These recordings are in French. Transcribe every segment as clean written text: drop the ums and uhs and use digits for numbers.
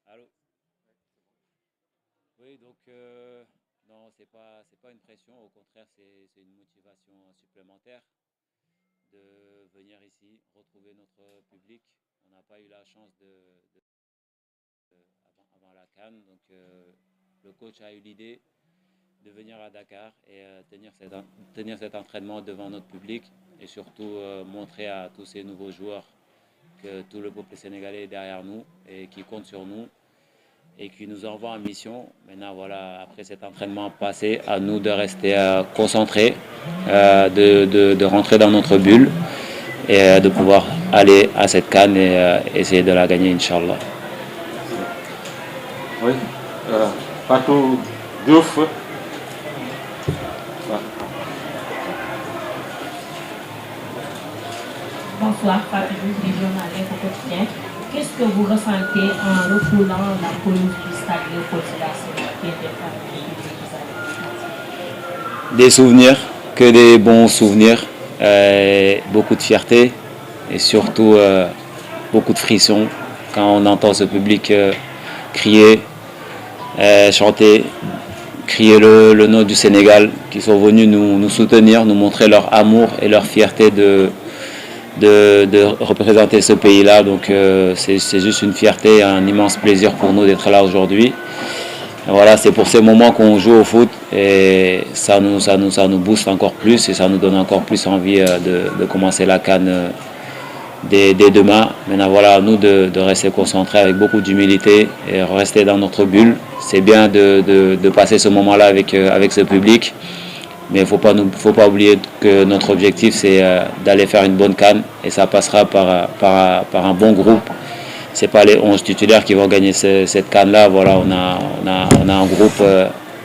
Allô? Oui, donc non, c'est pas une pression, au contraire, c'est une motivation supplémentaire de venir ici, retrouver notre public. On n'a pas eu la chance avant la CAN, donc le coach a eu l'idée de venir à Dakar et tenir cet entraînement devant notre public et surtout montrer à tous ces nouveaux joueurs que tout le peuple sénégalais est derrière nous et qui compte sur nous et qui nous envoie en mission. Maintenant, voilà, après cet entraînement passé, à nous de rester concentrés, de rentrer dans notre bulle et de pouvoir aller à cette CAN et essayer de la gagner, Inch'Allah. Oui, Fatou Diouf. Bonsoir, Fatou Diouf, du journal Info Quotidien. Qu'est-ce que vous ressentez en refoulant la pelouse du stade Léopold Sédar Senghor qui était fermée depuis des années? Des souvenirs, que des bons souvenirs, beaucoup de fierté et surtout beaucoup de frissons quand on entend ce public crier, chanter, crier le nom du Sénégal, qui sont venus nous soutenir, nous montrer leur amour et leur fierté de représenter ce pays-là. Donc c'est juste une fierté, un immense plaisir pour nous d'être là aujourd'hui. Voilà, c'est pour ces moments qu'on joue au foot et ça nous booste encore plus et ça nous donne encore plus envie de commencer la CAN dès demain. Maintenant, voilà, à nous de rester concentrés avec beaucoup d'humilité et rester dans notre bulle. C'est bien de passer ce moment-là avec ce public, mais il ne faut pas oublier que notre objectif, c'est d'aller faire une bonne CAN et ça passera par un bon groupe. Ce n'est pas les 11 titulaires qui vont gagner cette CAN-là. Voilà, on a un groupe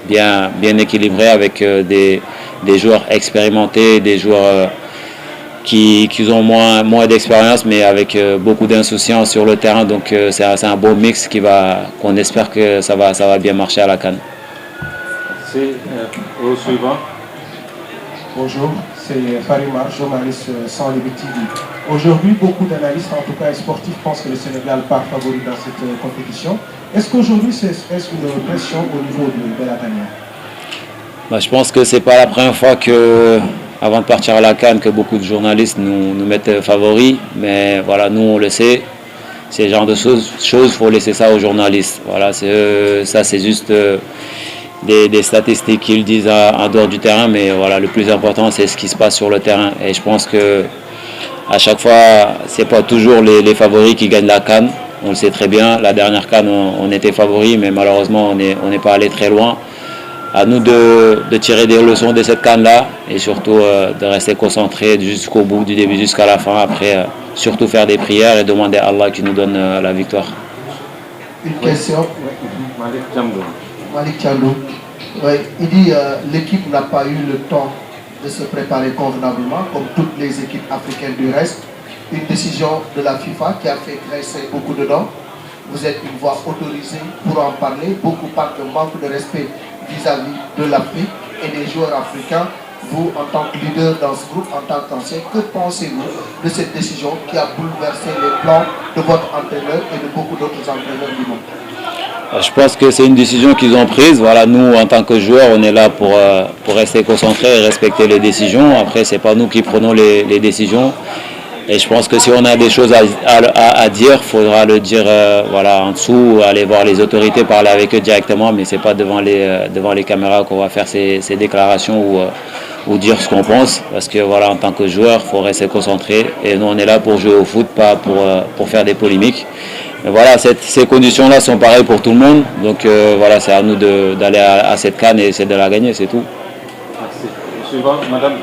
bien équilibré avec des joueurs expérimentés, des joueurs qui ont moins d'expérience, mais avec beaucoup d'insouciance sur le terrain. Donc c'est un beau mix qu'on espère que ça va bien marcher à la CAN. C'est au suivant. Bonjour, c'est Farima, journaliste sans limite TV. Aujourd'hui, beaucoup d'analystes, en tout cas et sportifs, pensent que le Sénégal part favori dans cette compétition. Est-ce qu'aujourd'hui, c'est une pression au niveau de la tanière? Je pense que ce n'est pas la première fois avant de partir à la CAN que beaucoup de journalistes nous mettent favoris. Mais voilà, nous on le sait, ces genres de choses, il faut laisser ça aux journalistes. Voilà, ça c'est juste des statistiques qu'ils disent en dehors du terrain, mais voilà, le plus important c'est ce qui se passe sur le terrain. Et je pense que à chaque fois, c'est pas toujours les favoris qui gagnent la CAN. On le sait très bien. La dernière CAN, on était favoris, mais malheureusement, on n'est pas allé très loin. À nous de tirer des leçons de cette CAN-là et surtout de rester concentrés jusqu'au bout, du début jusqu'à la fin. Après, surtout faire des prières et demander à Allah qui nous donne la victoire. Une question. Malik Thiandoum. Oui, il dit l'équipe n'a pas eu le temps de se préparer convenablement, comme toutes les équipes africaines du reste. Une décision de la FIFA qui a fait graisser beaucoup de dents. Vous êtes une voix autorisée pour en parler. Beaucoup parlent de manque de respect vis-à-vis de l'Afrique et des joueurs africains. Vous, en tant que leader dans ce groupe, en tant qu'ancien, que pensez-vous de cette décision qui a bouleversé les plans de votre entraîneur et de beaucoup d'autres entraîneurs du monde? Je pense que c'est une décision qu'ils ont prise. Voilà, nous, en tant que joueurs, on est là pour rester concentrés et respecter les décisions. Après, ce n'est pas nous qui prenons les décisions. Et je pense que si on a des choses à dire, il faudra le dire en dessous, aller voir les autorités, parler avec eux directement, mais ce n'est pas devant les caméras qu'on va faire ces déclarations ou dire ce qu'on pense. Parce que voilà, en tant que joueur, il faut rester concentré. Et nous, on est là pour jouer au foot, pas pour faire des polémiques. Mais voilà, ces conditions-là sont pareilles pour tout le monde. Donc voilà, c'est à nous d'aller à cette CAN et essayer de la gagner, c'est tout. Merci. Suivant, Madame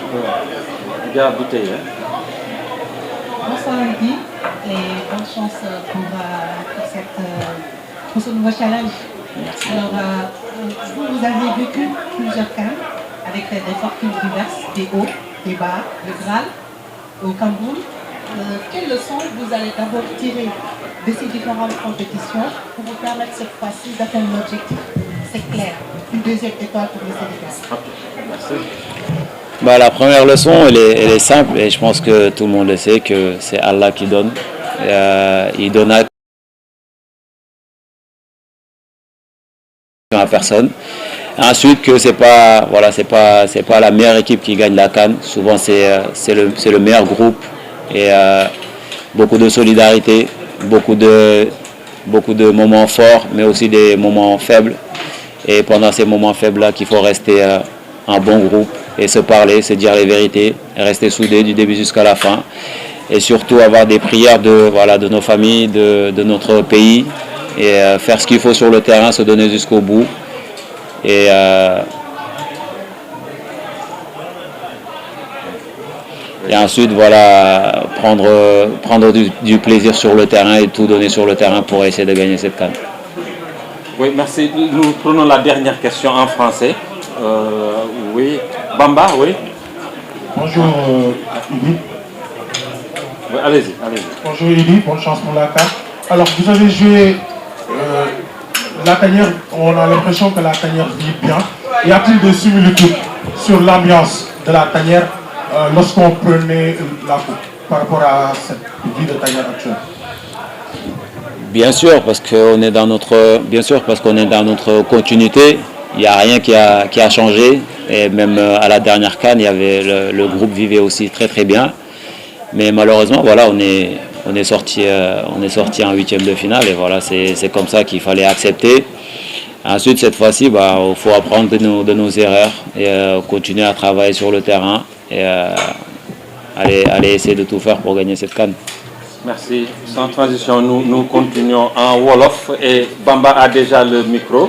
Dia Bouteille. Bonsoir Lydie et bonne chance pour ce nouveau challenge. Merci. Alors, vous avez vécu plusieurs CAN avec des fortunes diverses, des hauts, des bas, le Graal, au Cameroun. Quelles leçons vous allez d'abord tirer de ces différentes compétitions pour vous permettre cette fois-ci d'atteindre l'objectif? C'est clair, une deuxième étoile pour le Sénégal. Merci. La première leçon, elle est simple et je pense que tout le monde le sait que c'est Allah qui donne. Il donne à à personne. Ensuite, que c'est pas la meilleure équipe qui gagne la CAN. Souvent, c'est le meilleur groupe et beaucoup de solidarité, beaucoup de moments forts, mais aussi des moments faibles. Et pendant ces moments faibles-là, qu'il faut rester un bon groupe et se parler, se dire les vérités, rester soudés du début jusqu'à la fin. Et surtout avoir des prières de nos familles, de notre pays, et faire ce qu'il faut sur le terrain, se donner jusqu'au bout. Et ensuite, voilà, prendre du plaisir sur le terrain et tout donner sur le terrain pour essayer de gagner cette CAN. Oui, merci. Nous prenons la dernière question en français. Oui, Bamba, oui. Bonjour, Idi. Oui, allez-y. Bonjour, Idi. Bonne chance pour la CAN. Alors, vous avez joué la tanière. On a l'impression que la tanière vit bien. Y a-t-il des similitudes sur l'ambiance de la tanière lorsqu'on prenait la coupe par rapport à cette vie de tanière actuelle? Bien sûr, parce qu'on est dans notre continuité. Il n'y a rien qui a changé. Et même à la dernière CAN, le groupe vivait aussi très très bien. Mais malheureusement, voilà, on est sorti en huitième de finale. Et voilà, c'est comme ça qu'il fallait accepter. Ensuite, cette fois-ci, il faut apprendre de nos erreurs et continuer à travailler sur le terrain et aller essayer de tout faire pour gagner cette CAN. Merci. Sans transition, nous continuons en Wolof et Bamba a déjà le micro.